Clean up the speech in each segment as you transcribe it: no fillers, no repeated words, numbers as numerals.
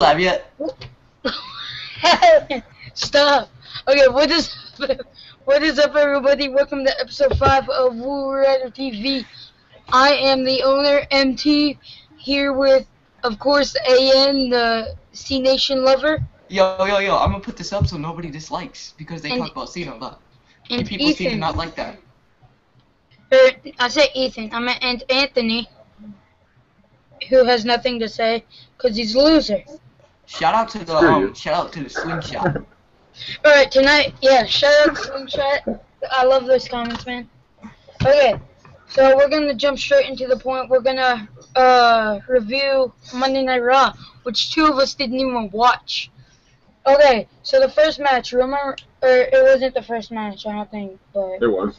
live yet? Stop. Okay, what is up, everybody? Welcome to episode 5 of Woo Woo Ryder TV. I am the owner, MT, here with, of course, AN, the C Nation lover. Yo, I'm gonna put this up so nobody dislikes, because they And- talk about Cena a lot. And And people seem to Ethan. not like that. I said Ethan. I meant Anthony, who has nothing to say, because he's a loser. Shout out to the slingshot. Alright, tonight, shout out to Slingshot. I love those comments, man. Okay, so we're gonna jump straight into the point. We're gonna review Monday Night Raw, which two of us didn't even watch. Okay, so the first match, remember, or it wasn't the first match, I don't think, but It was.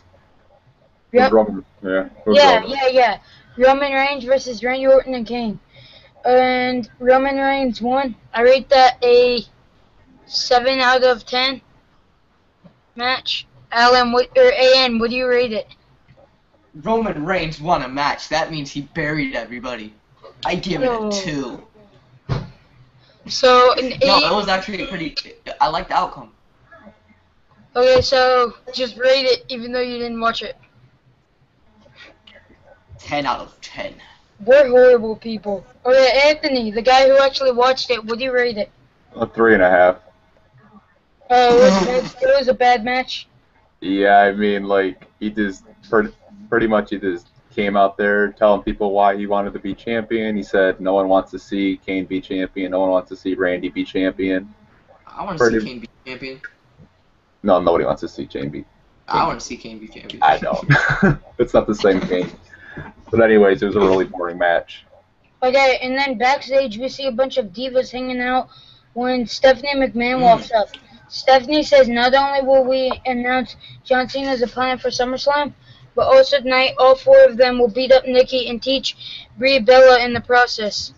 Yep. Roman. Yeah. It was Roman. Yeah. Roman Reigns versus Randy Orton and Kane. And Roman Reigns won. I rate that a 7 out of 10 match. AN, what do you rate it? Roman Reigns won a match. That means he buried everybody. I give it a 2. So an 8. No, it was actually pretty. I like the outcome. Okay, so just rate it even though you didn't watch it. 10 out of 10. We're horrible people. Okay, Anthony, the guy who actually watched it, what do you rate it? A 3.5. It was a bad match. Yeah, I mean, like, he just pretty much he just came out there telling people why he wanted to be champion. He said no one wants to see Kane be champion. No one wants to see Randy be champion. I want to see Kane be champion. No, nobody wants to see Kane be. I want to see Kane be champion. I know. It's not the same Kane. But anyways, it was a really boring match. Okay, and then backstage we see a bunch of divas hanging out when Stephanie McMahon walks up. Stephanie says not only will we announce John Cena's opponent for SummerSlam, but also tonight all 4 of them will beat up Nikki and teach Brie Bella in the process.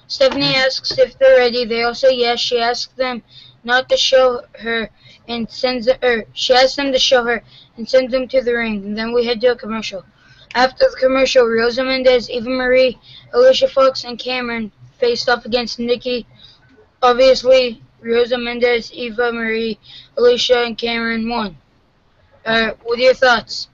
Stephanie asks if they're ready. They all say yes. She asks them not to show her and she asks them to show her and sends them to the ring. And then we head to a commercial. After the commercial, Rosa Mendez, Eva Marie, Alicia Fox, and Cameron faced off against Nikki. Obviously, Rosa Mendez, Eva Marie, Alicia, and Cameron won. What are your thoughts?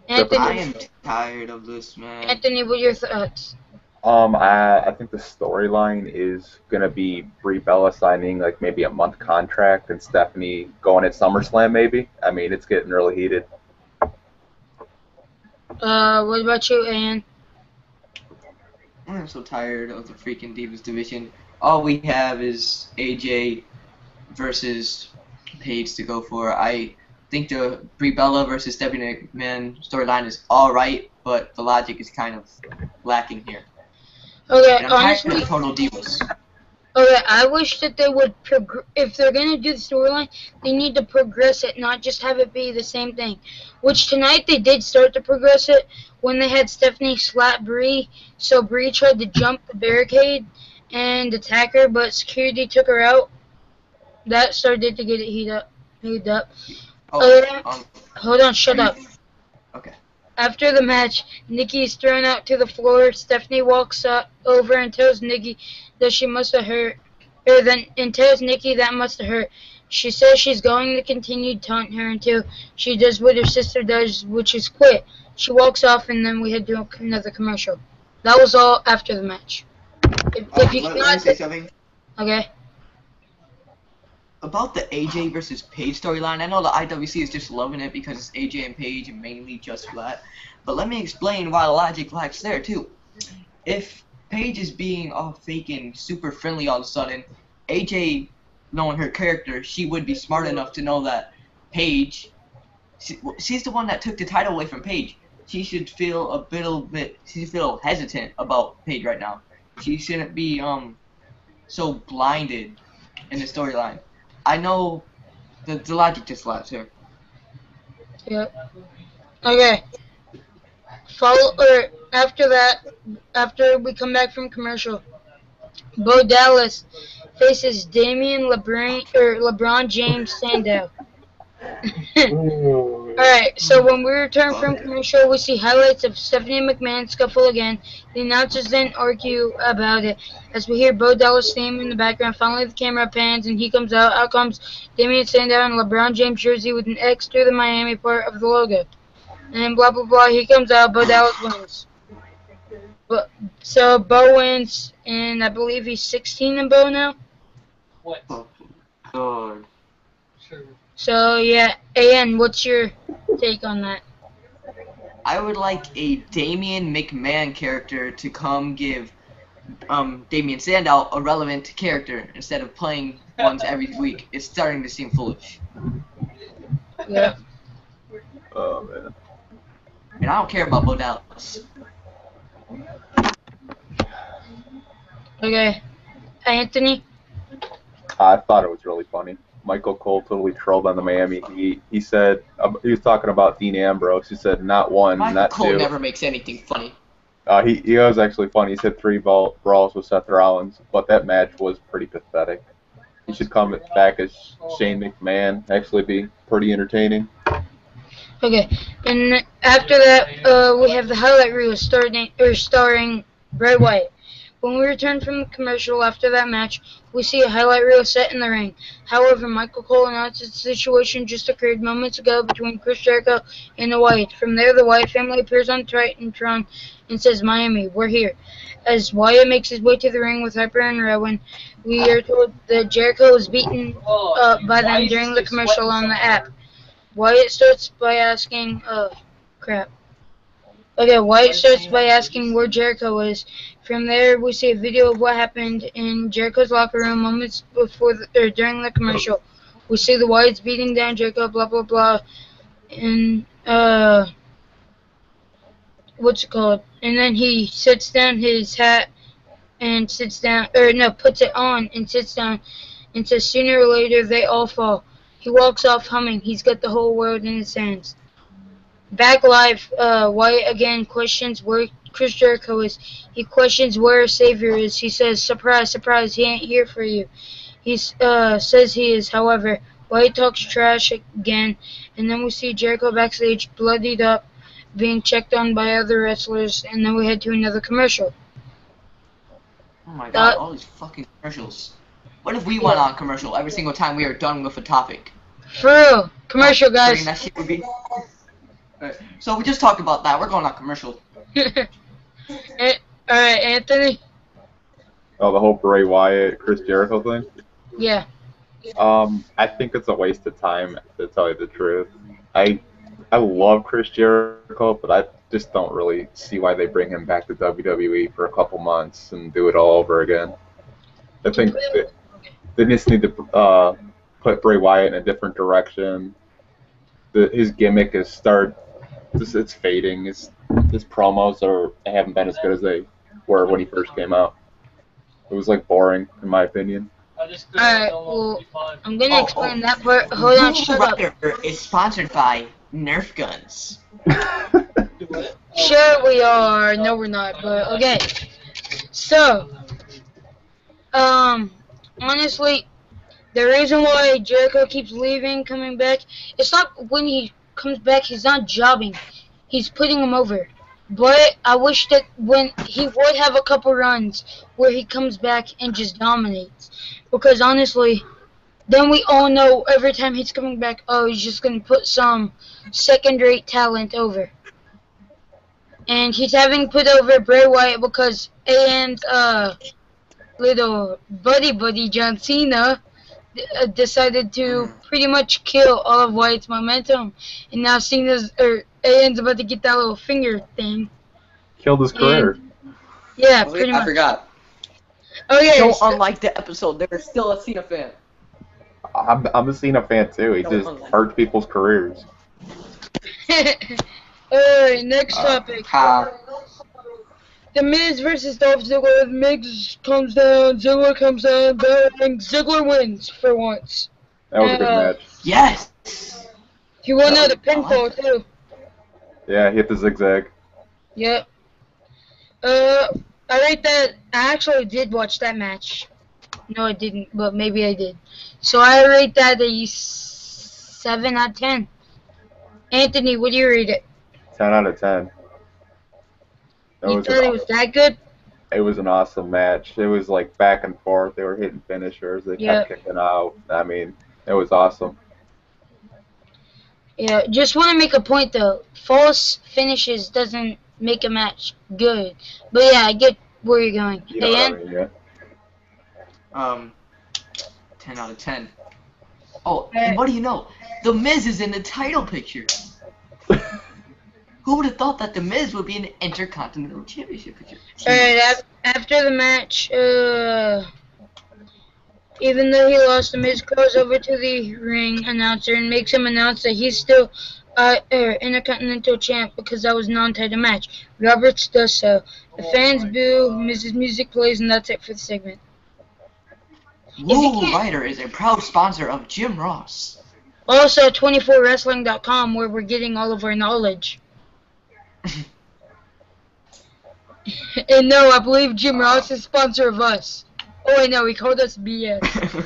Anthony, I am tired of this, man. Anthony, what are your thoughts? I think the storyline is gonna be Brie Bella signing like maybe a month contract and Stephanie going at SummerSlam maybe. I mean, it's getting really heated. What about you, Ian? I'm so tired of the freaking Divas division. All we have is AJ versus Paige to go for. I think the Brie Bella versus Stephanie McMahon storyline is alright, but the logic is kind of lacking here. Okay, And I'm tired honestly, of Total Divas. okay, I wish that they would if they're gonna do the storyline, they need to progress it, not just have it be the same thing. Which tonight they did start to progress it when they had Stephanie slap Brie, so Brie tried to jump the barricade and attack her, but security took her out. That started to get it heated up. Hold on, shut up. Okay. After the match, Nikki is thrown out to the floor. Stephanie walks over and tells Nikki that she must have hurt, and tells Nikki that must have hurt. She says she's going to continue taunting her until she does what her sister does, which is quit. She walks off, and then we head to another commercial. That was all after the match. If you let cannot me say something. Okay. About the AJ versus Paige storyline, I know the IWC is just loving it because it's AJ and Paige and mainly just flat. But let me explain why the logic lacks there too. If Paige is being all fake and super friendly all of a sudden, AJ, knowing her character, she would be smart enough to know that Paige, she's the one that took the title away from Paige. She should feel she should feel hesitant about Paige right now. She shouldn't be so blinded in the storyline. I know the logic just lacks here. Yep. Okay. After we come back from commercial, Bo Dallas faces Damian LeBron James Sandow. Alright, so when we return from commercial, we see highlights of Stephanie McMahon scuffle again. The announcers then argue about it as we hear Bo Dallas' theme in the background. Finally, the camera pans and he comes out. Out comes Damian Sandow in a LeBron James jersey with an X through the Miami part of the logo. And then blah, blah, blah. He comes out. Bo Dallas wins. So Bo wins, and I believe he's 16 and Bo now. What? Oh, God. Sure. So, yeah. AN, what's your take on that? I would like a Damian McMahon character to come give Damian Sandow a relevant character instead of playing ones every week. It's starting to seem foolish. Yeah. Oh man. And I don't care about Bo Dallas. Okay. Anthony? I thought it was really funny. Michael Cole totally trolled on the Miami Heat. He said he was talking about Dean Ambrose. He said not one, Michael not Cole two. never makes anything funny. He was actually funny. He said 3 brawls with Seth Rollins, but that match was pretty pathetic. He should come back as Shane McMahon. Actually, be pretty entertaining. Okay. And after that, we have the highlight reel starring Bray Wyatt. When we return from the commercial after that match, we see a highlight reel set in the ring. However, Michael Cole announces the situation just occurred moments ago between Chris Jericho and the Wyatt. From there, the Wyatt family appears on Titantron and says, "Miami, we're here." As Wyatt makes his way to the ring with Hyper and Rowan, we are told that Jericho was beaten up by them during the commercial on the app. Wyatt starts by asking, Wyatt starts by asking where Jericho is. From there, we see a video of what happened in Jericho's locker room moments before during the commercial. We see the Wyatts beating down Jericho, blah, blah, blah. And, what's it called? And then he sets down his hat and puts it on and sits down and says sooner or later they all fall. He walks off humming. He's got the whole world in his hands. Back live, Wyatt again questions where Chris Jericho is. He questions where Xavier is. He says, "Surprise, surprise, he ain't here for you." He says he is. However, Wyatt talks trash again, and then we see Jericho backstage, bloodied up, being checked on by other wrestlers, and then we head to another commercial. Oh my god, all these fucking commercials. What if we went on commercial every single time we are done with a topic? For real, commercial, guys. That shit would be... Alright, so we just talked about that. We're going on commercial. Alright, Anthony? Oh, the whole Bray Wyatt, Chris Jericho thing? Yeah. I think it's a waste of time, to tell you the truth. I love Chris Jericho, but I just don't really see why they bring him back to WWE for a couple months and do it all over again. I think they just need to put Bray Wyatt in a different direction. His gimmick is it's fading. His promos haven't been as good as they were when he first came out. It was like boring, in my opinion. Alright, well, I'm gonna explain that part. Hold on, shut up. Woo Woo Ryder is sponsored by Nerf guns. Sure we are. No, we're not. But okay. So, honestly, the reason why Jericho keeps leaving, coming back, it's not when he comes back, he's not jobbing. He's putting him over. But I wish that when he would have a couple runs where he comes back and just dominates. Because honestly, then we all know every time he's coming back, oh, he's just going to put some second-rate talent over. And he's having put over Bray Wyatt because AN's little buddy John Cena decided to pretty much kill all of Wyatt's momentum. And now AN's about to get that little finger thing. Killed his career. Yeah, pretty much. I forgot. Okay. So unlike the episode, there's still a Cena fan. I'm a Cena fan too. He just hurts people's careers. Alright, next topic. The Miz versus Dolph Ziggler. Miz comes down, Ziggler comes down, bang, Ziggler wins for once. That was a good match. Yes! He won out of pinfall too. Yeah, he hit the zigzag. Yep. I rate that. I actually did watch that match. No, I didn't, but maybe I did. So I rate that a 7 out of 10. Anthony, what do you rate it? 10 out of 10. You thought it was that good? It was an awesome match. It was like back and forth. They were hitting finishers. They kept kicking out. I mean, it was awesome. Yeah, just want to make a point though. False finishes doesn't make a match good. But yeah, I get where you're going. You know what I mean, yeah. 10 out of 10. Oh, and what do you know? The Miz is in the title picture. Who would have thought that The Miz would be in the Intercontinental Championship picture? Alright, after the match, even though he lost, The Miz goes over to the ring announcer and makes him announce that he's still Intercontinental Champ because that was a non-title match. Roberts does so. The fans boo, Miz's music plays, and that's it for the segment. Woo Woo Ryder is a proud sponsor of Jim Ross. Also, 24wrestling.com, where we're getting all of our knowledge. And no, I believe Jim Ross is sponsor of us. Oh, I know, he called us BS.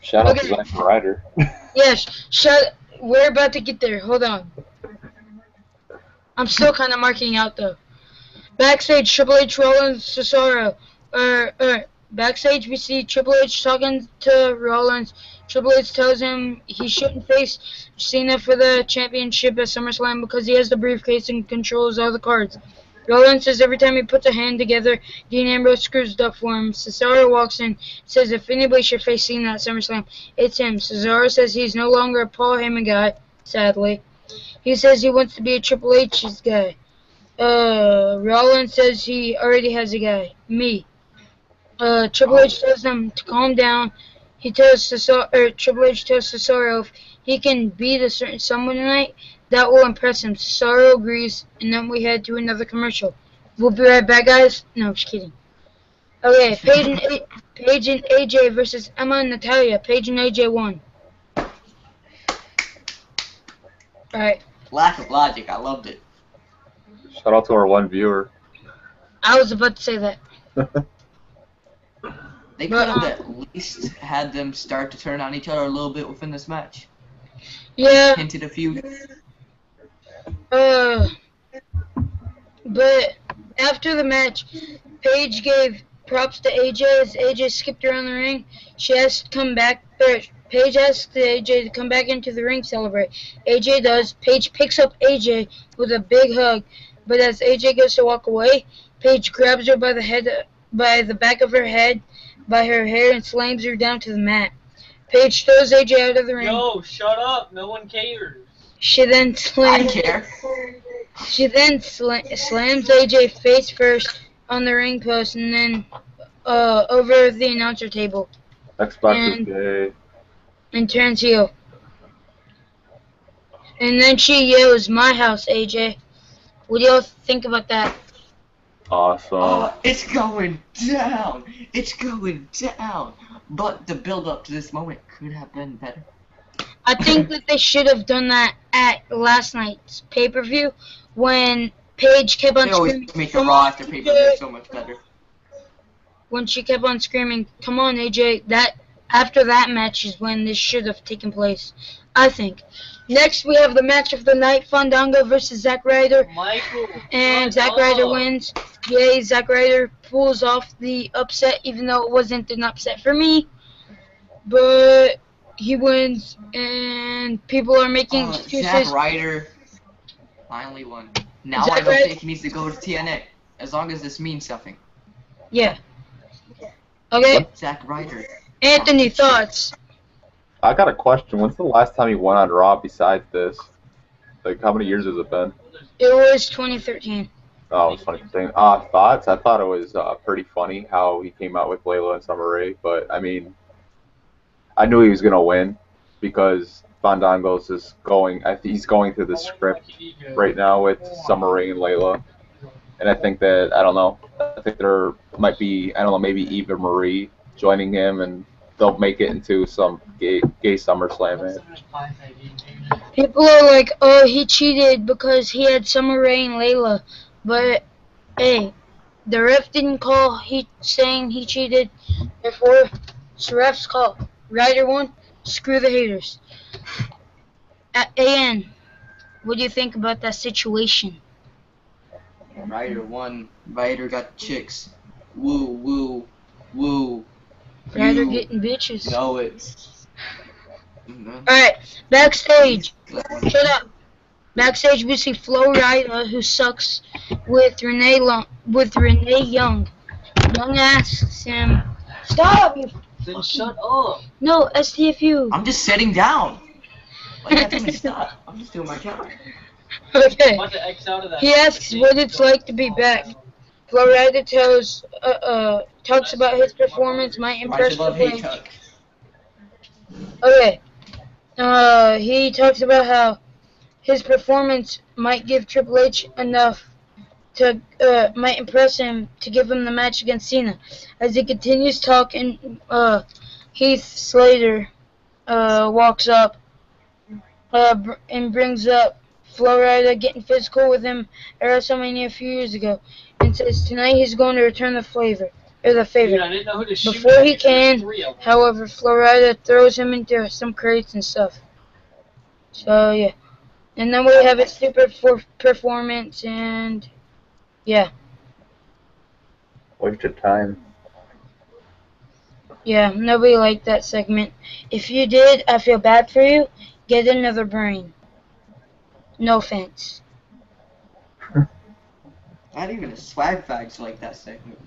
Shout out to Zack Ryder. Yes, we're about to get there. Hold on. I'm still kind of marking out, though. Backstage, Triple H, Rollins, Cesaro. Backstage, we see Triple H talking to Rollins. Triple H tells him he shouldn't face Cena for the championship at SummerSlam because he has the briefcase and controls all the cards. Rollins says every time he puts a hand together, Dean Ambrose screws it up for him. Cesaro walks in, says if anybody should face Cena at SummerSlam, it's him. Cesaro says he's no longer a Paul Heyman guy, sadly. He says he wants to be a Triple H's guy. Rollins says he already has a guy, me. Triple H tells him to calm down. He tells Triple H tells Cesaro if he can beat a certain someone tonight, that will impress him. Cesaro agrees, and then we head to another commercial. We'll be right back, guys. No, just kidding. Okay, Paige and AJ versus Emma and Natalia. Paige and AJ won. Alright. Lack of logic, I loved it. Shout out to our one viewer. I was about to say that. They could have at least had them start to turn on each other a little bit within this match. Yeah. Hinted a few. But after the match, Paige gave props to AJ as AJ skipped around the ring. She asked to come back. Paige asked AJ to come back into the ring to celebrate. AJ does. Paige picks up AJ with a big hug, but as AJ goes to walk away, Paige grabs her by the back of her head, by her hair, and slams her down to the mat. Paige throws AJ out of the ring. Yo, shut up! No one cares. She then slams. I care. She then slams AJ face first on the ring post and then over the announcer table. Xbox is gay. And turns heel. And then she yells, "My house, AJ." What do y'all think about that? Awesome. It's going down. It's going down. But the build up to this moment could have been better. I think that they should have done that at last night's pay-per-view when Paige kept on They always screaming. make the Raw after pay-per-view so much better. When she kept on screaming, "Come on, AJ!" After that match is when this should have taken place, I think. Next, we have the match of the night: Fandango versus Zack Ryder. Michael. And Zack Ryder wins. Yay, Zack Ryder pulls off the upset, even though it wasn't an upset for me. But he wins, and people are making excuses. Zack Ryder finally won. Now Zack I don't Ryder- think he needs to go to TNA, as long as this means something. Yeah. Okay, Zack Ryder. Anthony, thoughts? I got a question. When's the last time he went on Raw besides this? Like, how many years has it been? It was 2013. Oh, it's funny thing. Thoughts? I thought it was pretty funny how he came out with Layla and Summer Rae, but I mean, I knew he was gonna win because Fandango's is going. He's going through the script right now with Summer Rae and Layla, and I think that I don't know. I think there might be maybe Eva Marie joining him, and they'll make it into some gay SummerSlam match. People are like, "Oh, he cheated because he had Summer Rae and Layla," but hey, the ref didn't call saying he cheated. Therefore, it's the ref's call. Ryder won. Screw the haters. At AN. What do you think about that situation? Ryder won. Ryder got chicks. Woo, woo, woo. Ryder You getting bitches. know it. Alright, backstage. Shut up. Backstage, we see Flo Rida, who sucks, with Renee Young. Young asks him, "Stop! You Then shut up. no STFU." I'm just sitting down. Why you have to stop? I'm just doing my job. Okay. I'm about to X out of that. He asks what it's like to be back. Flo Rida talks about his performance might impress I love Triple Hey H. Chuck. Okay. He talks about how his performance might give Triple H enough to might impress him to give him the match against Cena. As he continues talking, Heath Slater walks up and brings up Flo Rida getting physical with him at WrestleMania a few years ago, and says tonight he's going to return the favor. Dude, I didn't know who to shoot Before at he because there's can, 3 of them. however, Flo Rida throws him into some crates and stuff. So yeah, and then we have a stupid performance, and yeah, Wasted time. yeah, nobody liked that segment. If you did, I feel bad for you. Get another brain. No offense. Not even a swag fags like that segment.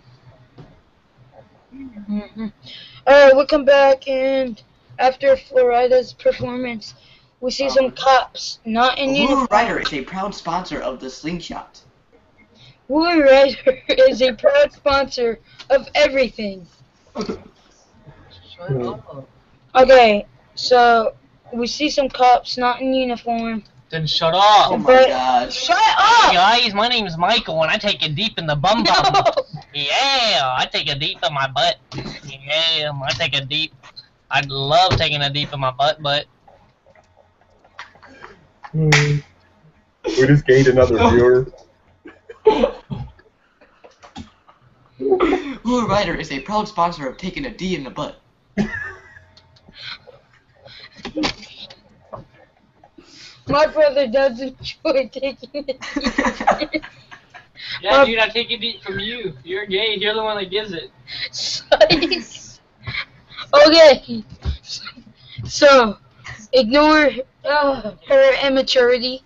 Alright, we'll come back, and after Flo Rida's performance, we see some cops not in Woo Woo uniform. Ryder is a proud sponsor of the Slingshot. Woo Woo Ryder is a proud sponsor of everything. Shut up. Okay, so we see some cops not in uniform. Then shut Oh up. my But- god. Shut Hey up! guys, my name's Michael and I take it deep in the bum bum. No! Yeah, I take it deep in my butt. Yeah, I take it deep. I love taking it deep in my butt. We just gained another viewer. Woo Woo Ryder is a proud sponsor of taking a D in the butt. My brother does enjoy taking it. Yeah, dude, I take it deep from you. You're gay. You're the one that gives it. Okay, so ignore her immaturity.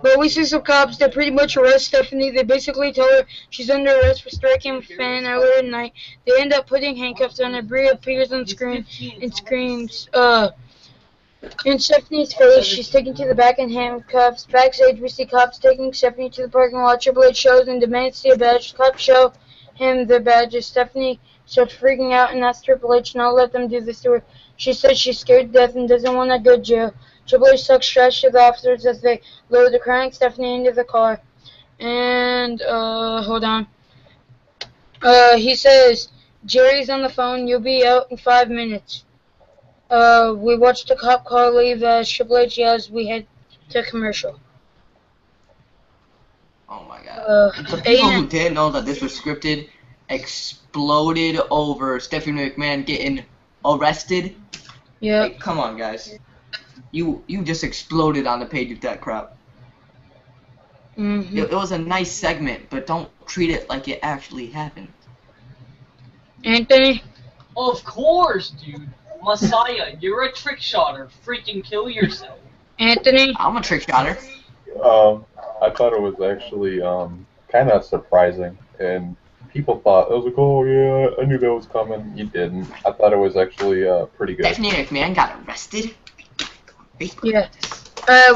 But we see some cops that pretty much arrest Stephanie. They basically tell her she's under arrest for striking a fan earlier tonight. They end up putting handcuffs on her. Brie appears on screen and screams, in Stephanie's face. She's taken to the back in handcuffs. Backstage, we see cops taking Stephanie to the parking lot. Triple H shows and demands to see a badge. Cops show him their badges. Stephanie starts freaking out and asks Triple H not let them do this to her. She says she's scared to death and doesn't want to go to jail. Triple H sucks trash to the officers as they load the crying Stephanie into the car. And, hold on. He says, Jerry's on the phone. You'll be out in 5 minutes. We watched the cop car leave as Triple H yells, we head to commercial. Oh my god. The people who Aiden, didn't know that this was scripted exploded over Stephanie McMahon getting arrested. yeah. Like, come on, guys. You just exploded on the page with that crap. It was a nice segment, but don't treat it like it actually happened. Anthony? Of course, dude. Messiah, you're a trick shotter. Freaking kill yourself. Anthony? I'm a trick shotter. I thought it was actually kind of surprising, and people thought it was like, oh yeah, I knew that was coming. You didn't. I thought it was actually pretty good. Stephanie McMahon got arrested. Yeah.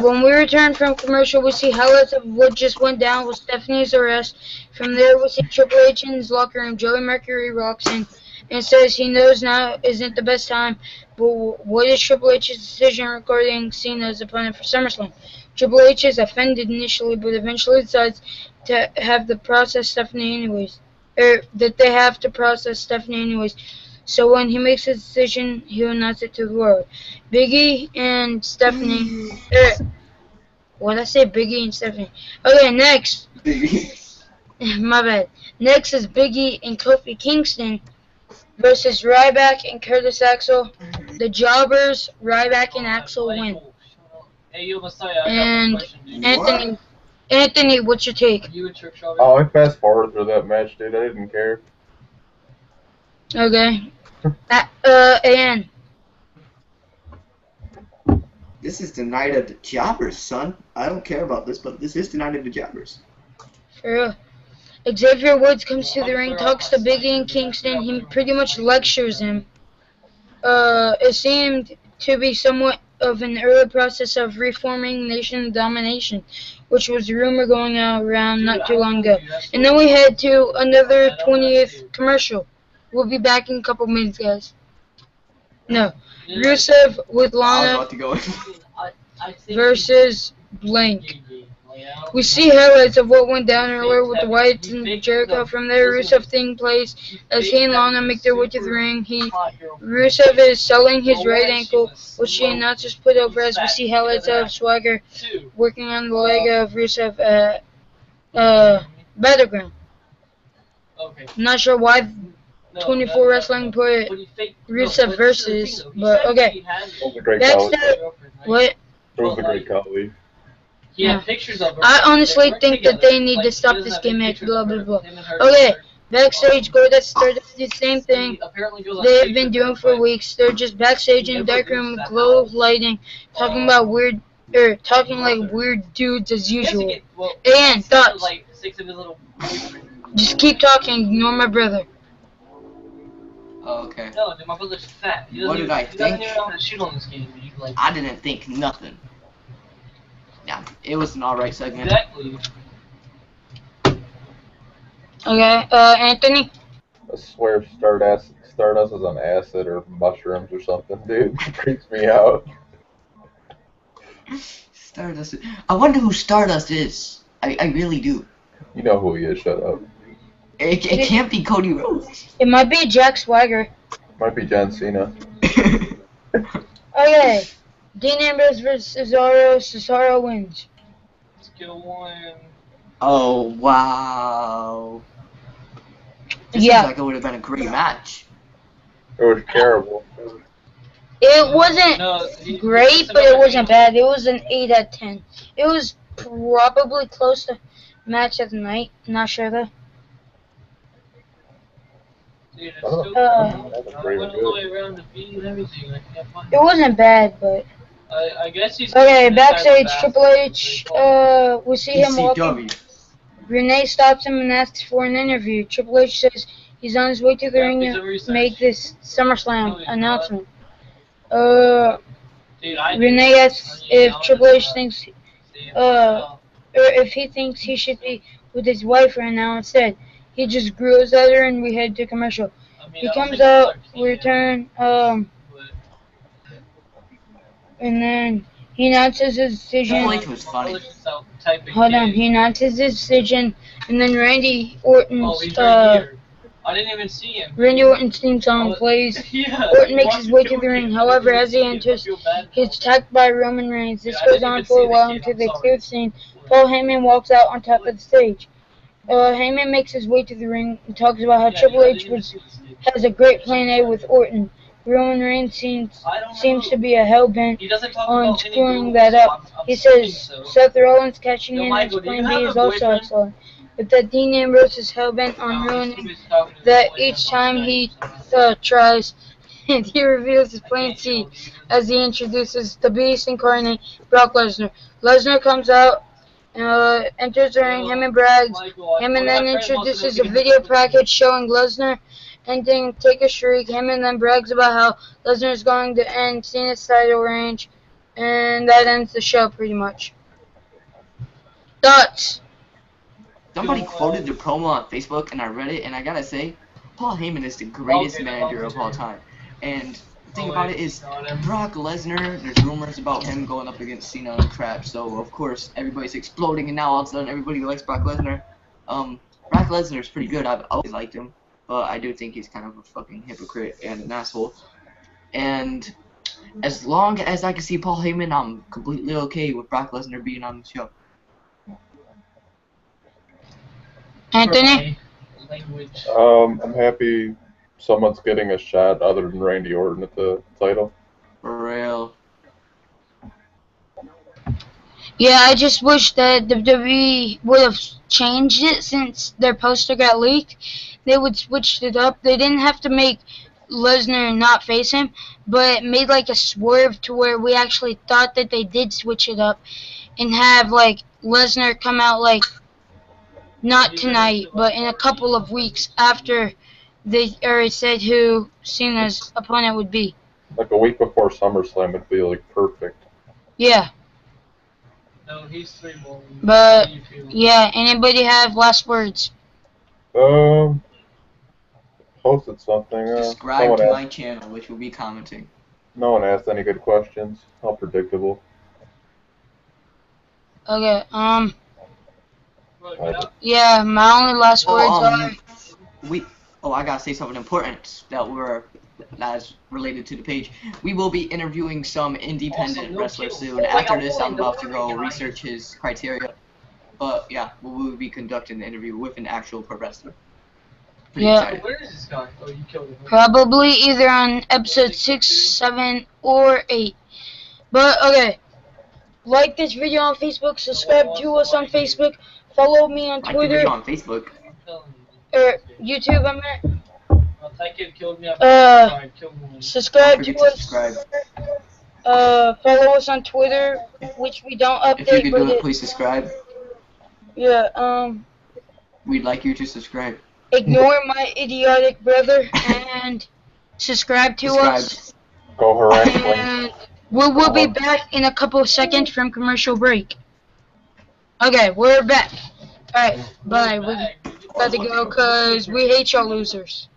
When we return from commercial, we see highlights of what just went down with Stephanie's arrest. From there, we see Triple H in his locker room. Joey Mercury walks in and says he knows now isn't the best time, but what is Triple H's decision regarding Cena's opponent for SummerSlam? Triple H is offended initially, but eventually decides to have to process Stephanie anyways. That they have to process Stephanie anyways. So when he makes his decision, he'll announce it to the world. Biggie and Stephanie. What did I say? Biggie and Stephanie. Okay, next. My bad. Next is Biggie and Kofi Kingston versus Ryback and Curtis Axel. The Jobbers, Ryback and Axel win. Hey, you Messiah, I got And a question, dude. Anthony, what's your take? You and Trick Shot. Oh, I fast forwarded through that match, dude. I didn't care. Okay. And This is the night of the jobbers, son. I don't care about this, but this is the night of the jobbers. for real. Xavier Woods comes to the ring, talks to Big E and Kingston. He pretty much lectures him. It seemed to be somewhat of an early process of reforming nation domination, which was a rumor going around not too long ago. And then we head to another 20th commercial. We'll be back in a couple minutes, guys. No. Rusev with I was Lana about to go. versus Blank. We see highlights of what went down earlier with the Wyatt and Jericho. From there, Rusev taking place as he and Lana make their way to the ring. Rusev is selling his right ankle, which the announcers put over as we see highlights of Swagger working on the leg of Rusev at Battleground. I'm not sure why 24 Wrestling put Rusev versus, but okay. It was a great Backstage, collie. what? It was a great collie. He had pictures of her. I honestly think that they need to stop this gimmick, blah blah blah. Okay, backstage, Goldust started the same thing they have been doing for weeks. They're just backstage in a dark room with low lighting, talking about talking like weird dudes as usual. And thoughts? Just keep talking, ignore my brother. Oh, okay. No, dude, my brother's fat. What did I He doesn't think? even know how to shoot on this game. He's like, I didn't think nothing. Yeah, it was an alright segment. exactly. Okay, Anthony? I swear Stardust is on acid or mushrooms or something, dude. It creeps me out. Stardust. I wonder who Stardust is. I really do. You know who he is, shut up. It can't be Cody Rhodes. It might be Jack Swagger. Might be John Cena. Okay, Dean Ambrose versus Cesaro. Cesaro wins. Let's go one. Oh, wow. This Yeah. seems like it would have been a great match. It was terrible. It wasn't No, great, but it wasn't bad. It was an 8 out of 10. It was probably close to match of the night. Not sure though. Dude, it's Oh. still That's I pretty went all the good. way around the beat and everything. I can't find It wasn't bad, but I guess he's okay. inside the Backstage, bathroom, Triple H. We see him walking. ECW. Renee stops him and asks for an interview. Triple H says he's on his way to the ring to make this SummerSlam announcement. Dude, I Renee asks if Triple H thinks, or if he thinks he should be with his wife right now instead. He just growls at her and we head to commercial. He comes out, we return, and then he announces his decision. Triple H was funny. Hold on, he announces his decision, and then Randy Orton's, Oh, he's right here. I didn't even see him. Randy Orton's theme song plays. Yeah, Orton makes his way to the ring. However, as he enters, he's attacked by Roman Reigns. This goes on for a while until they clear the scene. Paul Heyman walks out on top of the stage. Heyman makes his way to the ring and talks about how Triple H has a great plan A with Orton. Roman Reigns seems to be a hell-bent on screwing that up. He says Seth Rollins catching in his plan B is also excellent, but that Dean Ambrose is hell-bent on ruining that each time he tries. And he reveals his plan C as he introduces the Beast incarnate, Brock Lesnar. Lesnar comes out, enters the ring, him and brags. Heyman then introduces a video package showing Lesnar ending Take a Shriek. Heyman then brags about how Lesnar is going to end Cena's title range, and that ends the show pretty much. Thoughts? Somebody quoted the promo on Facebook, and I read it, and I gotta say, Paul Heyman is the greatest manager of all time. And the thing about it is, Brock Lesnar, there's rumors about him going up against Cena and crap, so of course everybody's exploding, and now all of a sudden everybody likes Brock Lesnar. Brock Lesnar's pretty good, I've always liked him, but I do think he's kind of a fucking hypocrite and an asshole. And as long as I can see Paul Heyman, I'm completely okay with Brock Lesnar being on the show. Anthony? I'm happy someone's getting a shot other than Randy Orton at the title. For real. Yeah, I just wish that WWE would have changed it since their poster got leaked. They would switched it up. They didn't have to make Lesnar not face him, but made like a swerve to where we actually thought that they did switch it up and have like Lesnar come out like not tonight, but in a couple of weeks after they already said who Cena's opponent would be. Like a week before SummerSlam would be like perfect. Yeah. No, he's 3 more. But yeah, anybody have last words? Posted something. Subscribe to my channel, which will be commenting. No one asked any good questions. How predictable. Okay, yeah, my only last words are... I gotta say something important that's related to the page. We will be interviewing some independent wrestlers soon. After this, I'm about to go research his criteria. But yeah, we will be conducting the interview with an actual pro wrestler. Pretty excited. Where is this guy? Oh, you killed him. Probably either on episode 6, 7, or 8. But, okay. Like this video on Facebook, subscribe to us on Facebook, follow me on Like the Twitter, video on Facebook. or YouTube, I meant. That kid killed me. Subscribe Don't to forget to us. subscribe. Follow us on Twitter, which we don't update. If you could do but it, please subscribe. Yeah, We'd like you to subscribe. ignore my idiotic brother and subscribe to us. Go harass And we will be back in a couple of seconds from commercial break. Okay, we're back. Alright, bye. We got to go because we hate y'all losers.